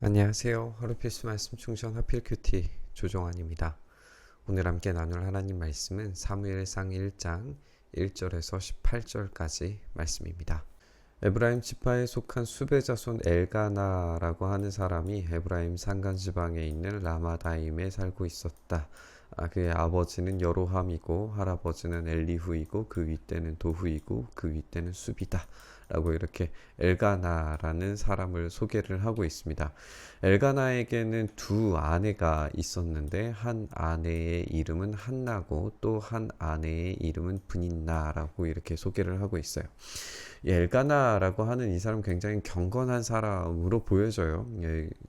안녕하세요. 하루 필수 말씀 충전 하필 큐티 조정환입니다. 오늘 함께 나눌 하나님 말씀은 사무엘상 1장 1절에서 18절까지 말씀입니다. 에브라임 지파에 속한 수베 자손 엘가나라고 하는 사람이 에브라임 산간 지방에 있는 라마다임에 살고 있었다. 그의 아버지는 여로함이고 할아버지는 엘리후이고 그 윗대는 도후이고 그 윗대는 수비다 라고 이렇게 엘가나라는 사람을 소개를 하고 있습니다. 엘가나에게는 두 아내가 있었는데 한 아내의 이름은 한나고 또 한 아내의 이름은 브닌나라고 이렇게 소개를 하고 있어요. 엘가나라고 하는 이 사람 굉장히 경건한 사람으로 보여져요.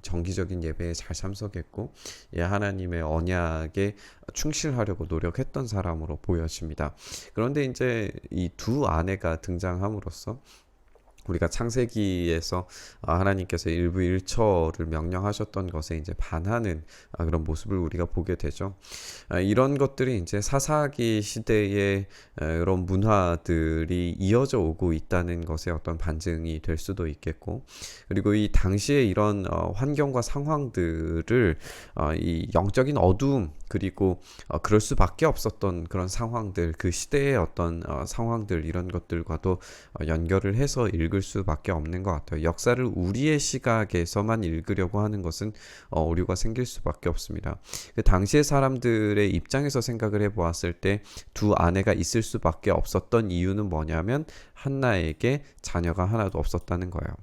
정기적인 예배에 잘 참석했고 하나님의 언약에 충실하려고 노력했던 사람으로 보여집니다. 그런데 이제 이 두 아내가 등장함으로써 우리가 창세기에서 하나님께서 일부일처를 명령하셨던 것에 이제 반하는 그런 모습을 우리가 보게 되죠. 이런 것들이 이제 사사기 시대의 이런 문화들이 이어져 오고 있다는 것의 어떤 반증이 될 수도 있겠고, 그리고 이 당시에 이런 환경과 상황들을 이 영적인 어두움 그리고 그럴 수밖에 없었던 그런 상황들, 그 시대의 어떤 상황들 이런 것들과도 연결을 해서 읽을 수밖에 없는 것 같아요. 역사를 우리의 시각에서만 읽으려고 하는 것은 오류가 생길 수밖에 없습니다. 그 당시의 사람들의 입장에서 생각을 해보았을 때 두 아내가 있을 수밖에 없었던 이유는 뭐냐면 한나에게 자녀가 하나도 없었다는 거예요.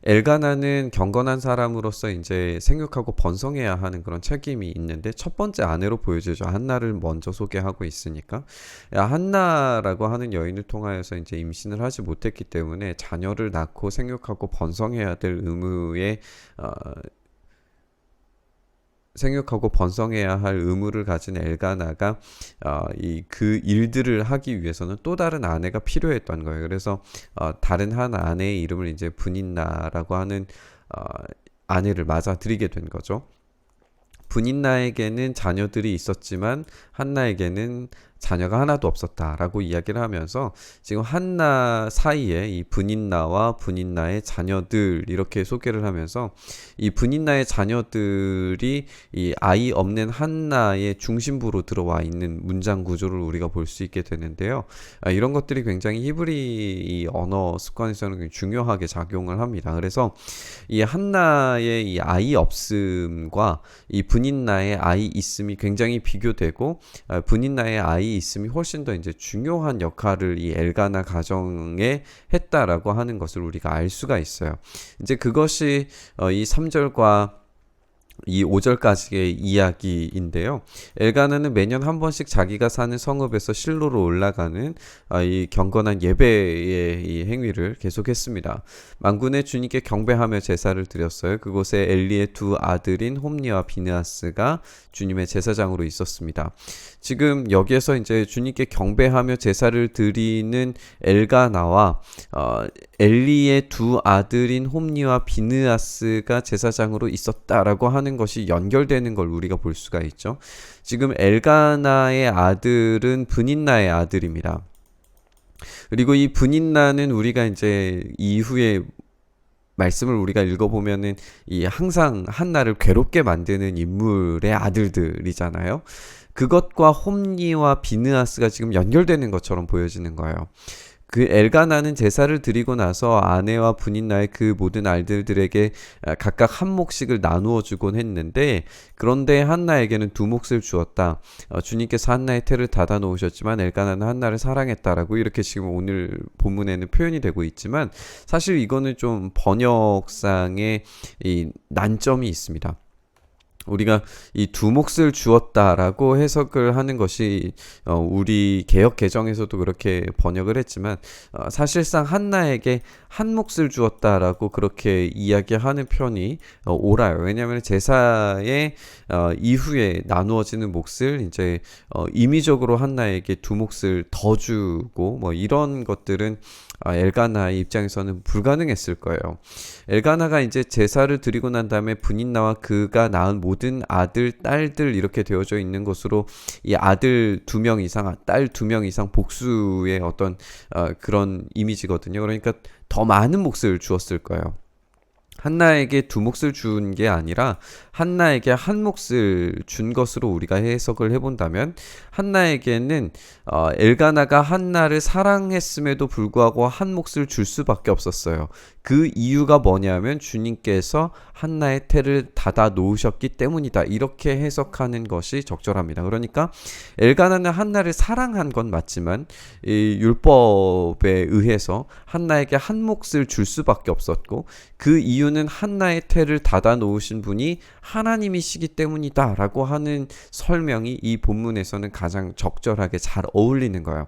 엘가나는 경건한 사람으로서 이제 생육하고 번성해야 하는 그런 책임이 있는데 첫 번째 아내로 보여지죠. 한나를 먼저 소개하고 있으니까. 한나라고 하는 여인을 통하여서 이제 임신을 하지 못했기 때문에 자녀를 낳고 생육하고 번성해야 될 의무에 생육하고 번성해야 할 의무를 가진 엘가나가 그 일들을 하기 위해서는 또 다른 아내가 필요했던 거예요. 그래서 다른 한 아내의 이름을 이제 브닌나라고 하는 아내를 맞아들이게 된 거죠. 브닌나에게는 자녀들이 있었지만 한나에게는 자녀가 하나도 없었다라고 이야기를 하면서 지금 한나 사이에 이 브닌나와 브닌나의 자녀들 이렇게 소개를 하면서 이 브닌나의 자녀들이 이 아이 없는 한나의 중심부로 들어와 있는 문장 구조를 우리가 볼 수 있게 되는데요. 이런 것들이 굉장히 히브리 언어 습관에서는 중요하게 작용을 합니다. 그래서 이 한나의 이 아이 없음과 이 브닌나의 아이 있음이 굉장히 비교되고 브닌나의 아이 있음이 훨씬 더 이제 중요한 역할을 이 엘가나 가정에 했다라고 하는 것을 우리가 알 수가 있어요. 이제 그것이 이 3절과 이 5절까지의 이야기인데요. 엘가나는 매년 한 번씩 자기가 사는 성읍에서 실로로 올라가는 이 경건한 예배의 이 행위를 계속했습니다. 만군의 주님께 경배하며 제사를 드렸어요. 그곳에 엘리의 두 아들인 홈니와 비느하스가 주님의 제사장으로 있었습니다. 지금 여기에서 이제 주님께 경배하며 제사를 드리는 엘가나와 엘리의 두 아들인 홈니와 비느하스가 제사장으로 있었다라고 하는 것이 연결되는 걸 우리가 볼 수가 있죠. 지금 엘가나의 아들은 브닌나의 아들입니다. 그리고 이 브닌나는 우리가 이제 이후에 말씀을 우리가 읽어보면은 이 항상 한나를 괴롭게 만드는 인물의 아들들이잖아요. 그것과 홈니와 비느하스가 지금 연결되는 것처럼 보여지는 거예요. 그 엘가나는 제사를 드리고 나서 아내와 브닌나의 그 모든 아들들에게 각각 한 몫씩을 나누어 주곤 했는데, 그런데 한나에게는 두 몫을 주었다. 주님께서 한나의 태를 닫아 놓으셨지만 엘가나는 한나를 사랑했다라고 이렇게 지금 오늘 본문에는 표현이 되고 있지만, 사실 이거는 좀 번역상의 이 난점이 있습니다. 우리가 이 두 몫을 주었다라고 해석을 하는 것이 우리 개역 개정에서도 그렇게 번역을 했지만 사실상 한나에게 한 몫을 주었다라고 그렇게 이야기하는 편이 옳아요. 왜냐하면 제사의 이후에 나누어지는 몫을 이제 임의적으로 한나에게 두 몫을 더 주고 뭐 이런 것들은 엘가나의 입장에서는 불가능했을 거예요. 엘가나가 이제 제사를 드리고 난 다음에 브닌나와 그가 낳은 모든 아들, 딸들 이렇게 되어져 있는 것으로 이 아들 2명 이상, 딸 2명 이상 복수의 어떤 그런 이미지거든요. 그러니까 더 많은 몫을 주었을 거예요. 한나에게 두 몫을 준 게 아니라 한나에게 한 몫을 준 것으로 우리가 해석을 해본다면 한나에게는 엘가나가 한나를 사랑했음에도 불구하고 한 몫을 줄 수밖에 없었어요. 그 이유가 뭐냐면 주님께서 한나의 태를 닫아 놓으셨기 때문이다. 이렇게 해석하는 것이 적절합니다. 그러니까 엘가나는 한나를 사랑한 건 맞지만 이 율법에 의해서 한나에게 한 몫을 줄 수밖에 없었고 그 이유는 한나의 태를 닫아 놓으신 분이 하나님이시기 때문이다 라고 하는 설명이 이 본문에서는 가장 적절하게 잘 어울리는 거예요.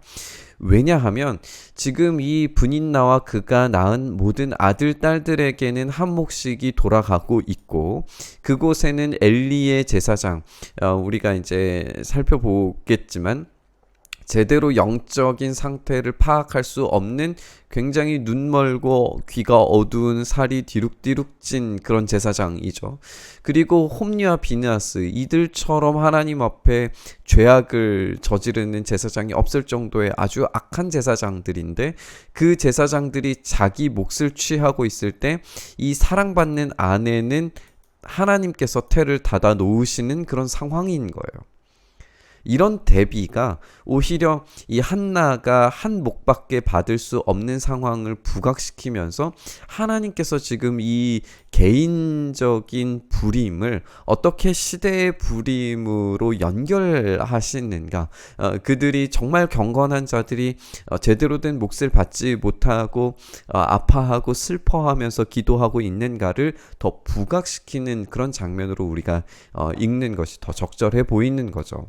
왜냐하면 지금 이 분인나와 그가 낳은 모든 아들 딸들에게는 한 몫이 돌아가고 있고 그곳에는 엘리의 제사장 우리가 이제 살펴보겠지만 제대로 영적인 상태를 파악할 수 없는 굉장히 눈멀고 귀가 어두운 살이 뒤룩뒤룩 찐 그런 제사장이죠. 그리고 홈리와 비느하스 이들처럼 하나님 앞에 죄악을 저지르는 제사장이 없을 정도의 아주 악한 제사장들인데 그 제사장들이 자기 몫을 취하고 있을 때 이 사랑받는 아내는 하나님께서 태를 닫아 놓으시는 그런 상황인 거예요. 이런 대비가 오히려 이 한나가 한 몫밖에 받을 수 없는 상황을 부각시키면서 하나님께서 지금 이 개인적인 부림을 어떻게 시대의 부림으로 연결하시는가 그들이 정말 경건한 자들이 제대로 된 몫을 받지 못하고 아파하고 슬퍼하면서 기도하고 있는가를 더 부각시키는 그런 장면으로 우리가 읽는 것이 더 적절해 보이는 거죠.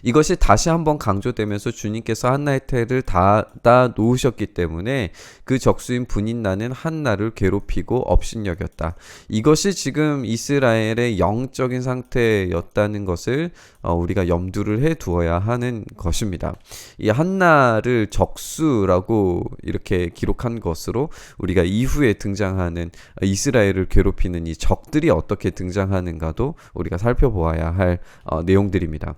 이것이 다시 한번 강조되면서 주님께서 한나의 태를 닫아 놓으셨기 때문에 그 적수인 분인나는 한나를 괴롭히고 업신여겼다. 이것이 지금 이스라엘의 영적인 상태였다는 것을 우리가 염두를 해 두어야 하는 것입니다. 이 한나를 적수라고 이렇게 기록한 것으로 우리가 이후에 등장하는 이스라엘을 괴롭히는 이 적들이 어떻게 등장하는가도 우리가 살펴보아야 할 내용들입니다.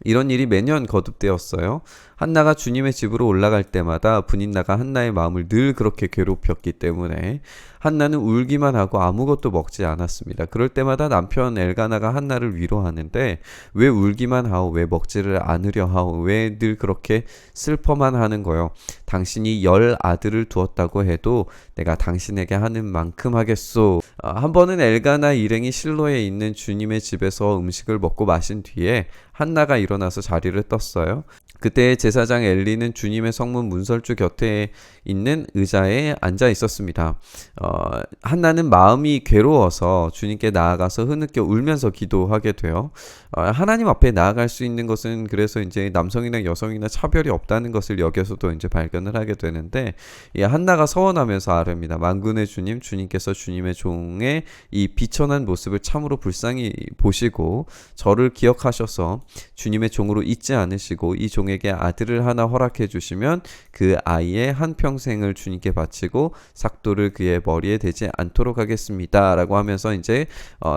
이런 일이 매년 거듭되었어요. 한나가 주님의 집으로 올라갈 때마다 분인나가 한나의 마음을 늘 그렇게 괴롭혔기 때문에 한나는 울기만 하고 아무것도 먹지 않았습니다. 그럴 때마다 남편 엘가나가 한나를 위로하는데 왜 울기만 하오, 왜 먹지를 않으려 하오, 왜 늘 그렇게 슬퍼만 하는 거요. 당신이 10 아들을 두었다고 해도 내가 당신에게 하는 만큼 하겠소. 한 번은 엘가나 일행이 실로에 있는 주님의 집에서 음식을 먹고 마신 뒤에 한나가 일어나서 자리를 떴어요. 그때 제사장 엘리는 주님의 성문 문설주 곁에 있는 의자에 앉아 있었습니다. 한나는 마음이 괴로워서 주님께 나아가서 흐느껴 울면서 기도하게 돼요. 하나님 앞에 나아갈 수 있는 것은 그래서 이제 남성이나 여성이나 차별이 없다는 것을 여기서도 이제 발견을 하게 되는데 이 한나가 서원하면서 아릅니다. 만군의 주님, 주님께서 주님의 종의 이 비천한 모습을 참으로 불쌍히 보시고 저를 기억하셔서 주님의 종으로 잊지 않으시고 이 종에게 아들을 하나 허락해 주시면 그 아이의 한평생을 주님께 바치고 삭도를 그의 머리에 대지 않도록 하겠습니다 라고 하면서 이제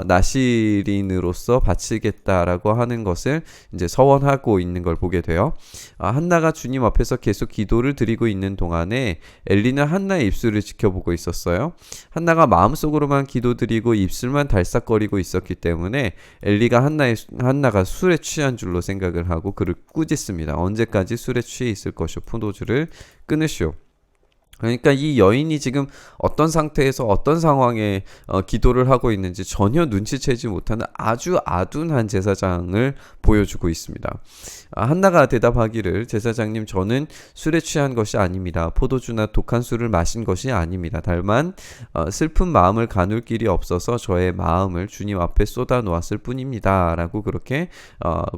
나시린으로서 바치겠다라고 하는 것을 이제 서원하고 있는 걸 보게 돼요. 한나가 주님 앞에서 계속 기도를 드리고 있는 동안에 엘리는 한나의 입술을 지켜보고 있었어요. 한나가 마음속으로만 기도드리고 입술만 달싹거리고 있었기 때문에 엘리가 한나가 술에 취한 줄로 생각을 하고 그를 꾸짖습니다. 언제까지 술에 취해 있을 것이오, 포도주를 끊으시오. 그러니까 이 여인이 지금 어떤 상태에서 어떤 상황에 기도를 하고 있는지 전혀 눈치채지 못하는 아주 아둔한 제사장을 보여주고 있습니다. 한나가 대답하기를 제사장님 저는 술에 취한 것이 아닙니다. 포도주나 독한 술을 마신 것이 아닙니다. 다만 슬픈 마음을 가눌 길이 없어서 저의 마음을 주님 앞에 쏟아 놓았을 뿐입니다. 라고 그렇게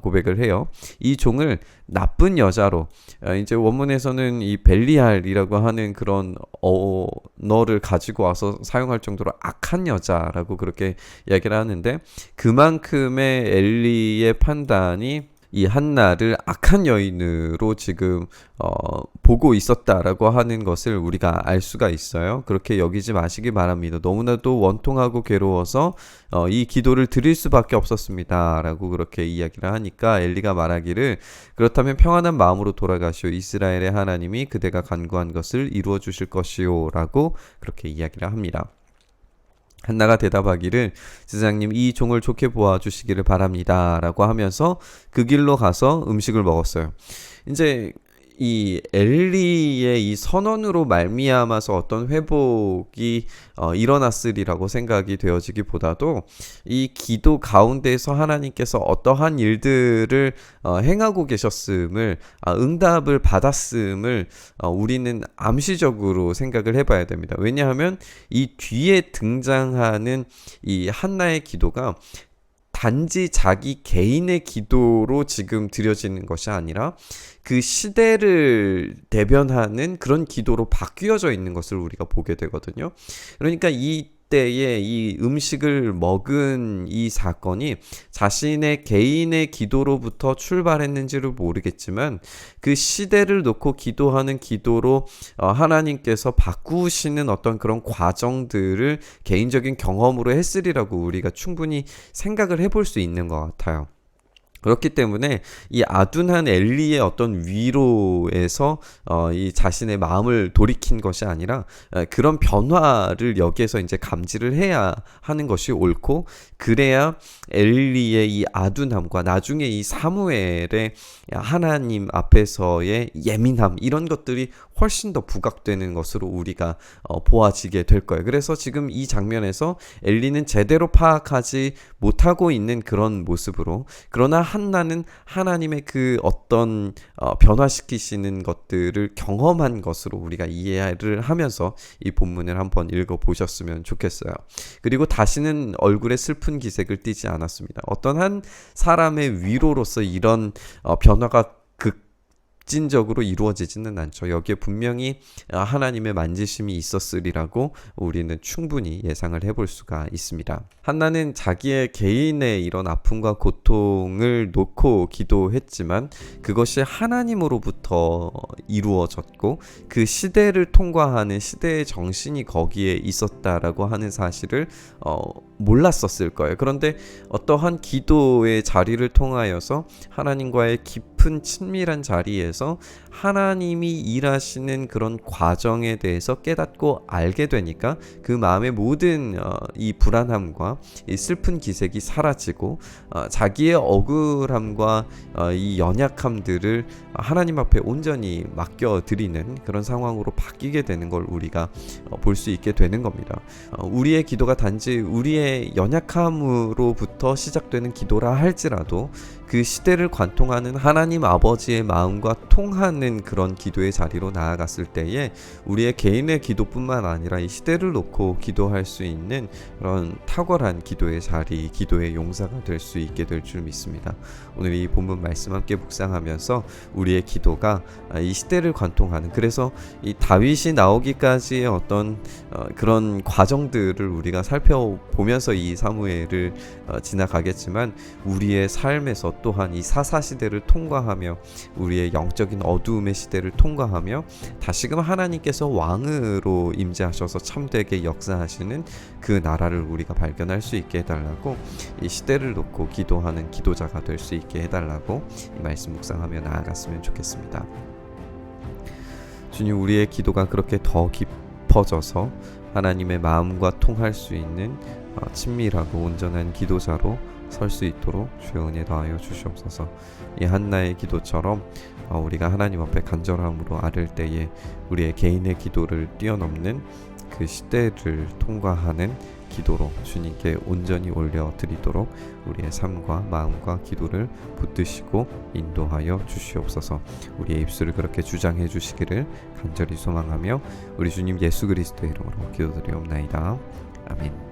고백을 해요. 이 종을 나쁜 여자로 이제 원문에서는 이 벨리알이라고 하는 그런 언어를 가지고 와서 사용할 정도로 악한 여자라고 그렇게 이야기를 하는데 그만큼의 엘리의 판단이 이 한나를 악한 여인으로 지금 보고 있었다라고 하는 것을 우리가 알 수가 있어요. 그렇게 여기지 마시기 바랍니다. 너무나도 원통하고 괴로워서 이 기도를 드릴 수밖에 없었습니다. 라고 그렇게 이야기를 하니까 엘리가 말하기를 그렇다면 평안한 마음으로 돌아가시오. 이스라엘의 하나님이 그대가 간구한 것을 이루어 주실 것이오. 라고 그렇게 이야기를 합니다. 한나가 대답하기를 제사장님 이 종을 좋게 보아주시기를 바랍니다 라고 하면서 그 길로 가서 음식을 먹었어요. 이제 이 엘리의 이 선언으로 말미암아서 어떤 회복이 일어났으리라고 생각이 되어지기보다도 이 기도 가운데서 하나님께서 어떠한 일들을 행하고 계셨음을 응답을 받았음을 우리는 암시적으로 생각을 해봐야 됩니다. 왜냐하면 이 뒤에 등장하는 이 한나의 기도가 단지 자기 개인의 기도로 지금 드려지는 것이 아니라 그 시대를 대변하는 그런 기도로 바뀌어져 있는 것을 우리가 보게 되거든요. 그러니까 이때에 이 음식을 먹은 이 사건이 자신의 개인의 기도로부터 출발했는지를 모르겠지만 그 시대를 놓고 기도하는 기도로 하나님께서 바꾸시는 어떤 그런 과정들을 개인적인 경험으로 했으리라고 우리가 충분히 생각을 해볼 수 있는 것 같아요. 그렇기 때문에 이 아둔한 엘리의 어떤 위로에서 이 자신의 마음을 돌이킨 것이 아니라 그런 변화를 여기에서 이제 감지를 해야 하는 것이 옳고, 그래야 엘리의 이 아둔함과 나중에 이 사무엘의 하나님 앞에서의 예민함, 이런 것들이 훨씬 더 부각되는 것으로 우리가 보아지게 될 거예요. 그래서 지금 이 장면에서 엘리는 제대로 파악하지 못하고 있는 그런 모습으로, 그러나 한나는 하나님의 그 어떤 변화시키시는 것들을 경험한 것으로 우리가 이해를 하면서 이 본문을 한번 읽어보셨으면 좋겠어요. 그리고 다시는 얼굴에 슬픈 기색을 띠지 않았습니다. 어떤 한 사람의 위로로서 이런 변화가 급진적으로 이루어지지는 않죠. 여기에 분명히 하나님의 만지심이 있었으리라고 우리는 충분히 예상을 해볼 수가 있습니다. 한나는 자기의 개인의 이런 아픔과 고통을 놓고 기도했지만 그것이 하나님으로부터 이루어졌고 그 시대를 통과하는 시대의 정신이 거기에 있었다라고 하는 사실을 몰랐었을 거예요. 그런데 어떠한 기도의 자리를 통하여서 하나님과의 깊은 친밀한 자리에서 하나님이 일하시는 그런 과정에 대해서 깨닫고 알게 되니까 그 마음의 모든 이 불안함과 이 슬픈 기색이 사라지고 자기의 억울함과 이 연약함들을 하나님 앞에 온전히 맡겨드리는 그런 상황으로 바뀌게 되는 걸 우리가 볼 수 있게 되는 겁니다. 우리의 기도가 단지 우리의 연약함으로부터 시작되는 기도라 할지라도 그 시대를 관통하는 하나님 아버지의 마음과 통하는 그런 기도의 자리로 나아갔을 때에 우리의 개인의 기도뿐만 아니라 이 시대를 놓고 기도할 수 있는 그런 탁월한 기도의 자리, 기도의 용사가 될 수 있게 될 줄 믿습니다. 오늘 이 본문 말씀 함께 묵상하면서 우리의 기도가 이 시대를 관통하는, 그래서 이 다윗이 나오기까지의 어떤 그런 과정들을 우리가 살펴보면서 이 사무엘을 지나가겠지만 우리의 삶에서 또한 이 사사시대를 통과하며 우리의 영적인 어두움의 시대를 통과하며 다시금 하나님께서 왕으로 임재하셔서 참되게 역사하시는 그 나라를 우리가 발견할 수 있게 해달라고, 이 시대를 놓고 기도하는 기도자가 될 수 있게 해달라고 이 말씀 묵상하며 나아갔으면 좋겠습니다. 주님, 우리의 기도가 그렇게 더 깊어져서 하나님의 마음과 통할 수 있는 친밀하고 온전한 기도자로 설 수 있도록 주여 은혜 더하여 주시옵소서. 이 한나의 기도처럼 우리가 하나님 앞에 간절함으로 아를 때에 우리의 개인의 기도를 뛰어넘는 그 시대를 통과하는 기도로 주님께 온전히 올려드리도록 우리의 삶과 마음과 기도를 붙드시고 인도하여 주시옵소서. 우리의 입술을 그렇게 주장해 주시기를 간절히 소망하며 우리 주님 예수 그리스도의 이름으로 기도드리옵나이다. 아멘.